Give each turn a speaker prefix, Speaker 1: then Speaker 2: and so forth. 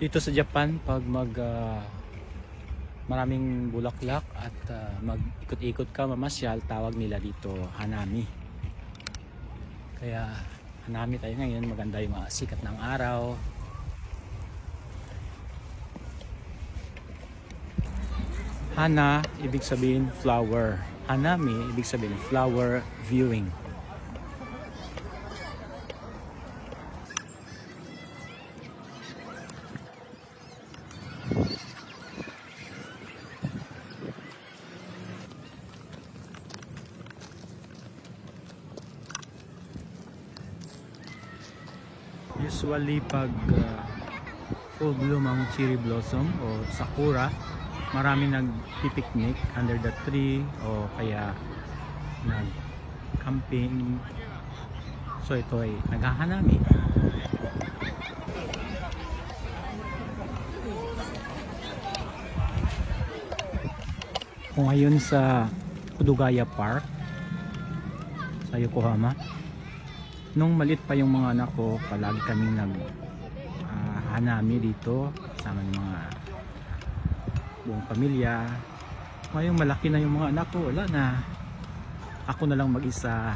Speaker 1: Dito sa Japan, pag maraming bulaklak at mag-ikot-ikot ka, mamasyal, tawag nila dito hanami. Kaya hanami tayo ngayon, maganda yung sikat ng araw. Hana, ibig sabihin flower. Hanami, ibig sabihin flower viewing. Usually pag full bloom ang cherry blossom o sakura, marami nagpipiknik under the tree o kaya nag-camping. So ito ay naghahanami. Kung ngayon sa Kodugaya Park sa Yokohama, nung maliit pa yung mga anak ko, palagi kaming hanami dito kasama ng mga buong pamilya. Ngayong malaki na yung mga anak ko, wala na, ako na lang mag-isa.